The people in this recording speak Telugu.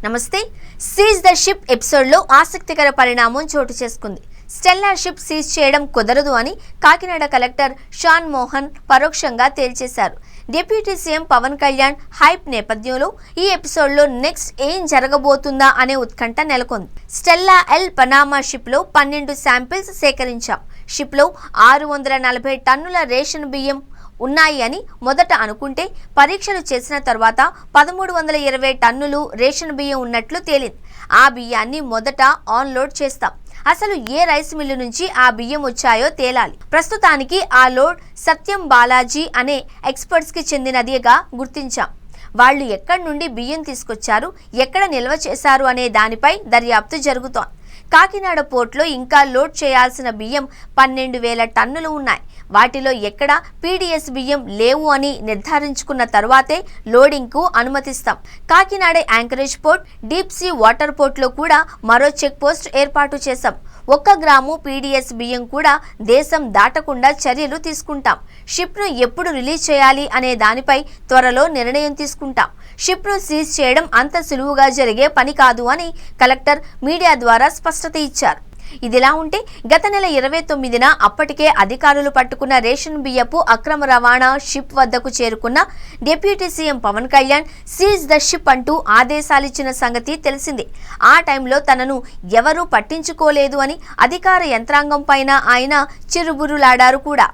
నమస్తే. సీజ్ ద షిప్ ఎపిసోడ్లో ఆసక్తికర పరిణామం చోటు చేసుకుంది. స్టెల్లార్ షిప్ సీజ్ చేయడం కుదరదు అని కాకినాడ కలెక్టర్ షాన్ మోహన్ పరోక్షంగా తేల్చేశారు. Deputy CM Pawan Kalyan hype నేపథ్యంలో ఈ ఎపిసోడ్లో నెక్స్ట్ ఏం జరగబోతుందా అనే ఉత్కంఠ నెలకొంది. స్టెల్లా ఎల్ పనామా షిప్లో 12 శాంపిల్స్ సేకరించాం. షిప్లో 640 టన్నుల రేషన్ బియ్యం ఉన్నాయి అని మొదట అనుకుంటే పరీక్షలు చేసిన తర్వాత 1320 టన్నులు రేషన్ బియ్యం ఉన్నట్లు తేలింది. ఆ బియ్యాన్ని మొదట ఆన్లోడ్ చేస్తాం. అసలు ఏ రైస్ మిల్లు నుంచి ఆ బియ్యం వచ్చాయో తేలాలి. ప్రస్తుతానికి ఆ లోడ్ సత్యం బాలాజీ అనే ఎక్స్పర్ట్స్ కి చెందినదిగా గుర్తించాం. వాళ్ళు ఎక్కడి నుండి బియ్యం తీసుకొచ్చారు, ఎక్కడ నిల్వ చేశారు అనే దానిపై దర్యాప్తు జరుగుతోంది. కాకినాడ పోర్టులో ఇంకా లోడ్ చేయాల్సిన బియ్యం 12,000 టన్నులు ఉన్నాయి. వాటిలో ఎక్కడ పీడీఎస్ బియ్యం లేవు అని నిర్ధారించుకున్న తర్వాతే లోడింగ్కు అనుమతిస్తాం. Kakinada anchorage port, deep sea water పోర్ట్లో కూడా మరో చెక్ పోస్ట్ ఏర్పాటు చేశాం. 1 గ్రాము పీడీఎస్ బియ్యం కూడా దేశం దాటకుండా చర్యలు తీసుకుంటాం. షిప్ను ఎప్పుడు రిలీజ్ చేయాలి అనే దానిపై త్వరలో నిర్ణయం తీసుకుంటాం. షిప్ను సీజ్ చేయడం అంత సులువుగా జరిగే పని కాదు అని కలెక్టర్ మీడియా ద్వారా స్పష్టత ఇచ్చారు. ఇదిలా ఉంటే గత నెల 29న అప్పటికే అధికారులు పట్టుకున్న రేషన్ బియ్యపు అక్రమ రవాణా షిప్ వద్దకు చేరుకున్న deputy CM Pawan Kalyan seize the ship అంటూ ఆదేశాలిచ్చిన సంగతి తెలిసిందే. ఆ టైంలో తనను ఎవరూ పట్టించుకోలేదు అని అధికార యంత్రాంగం పైన ఆయన చిరుబురులాడారు కూడా.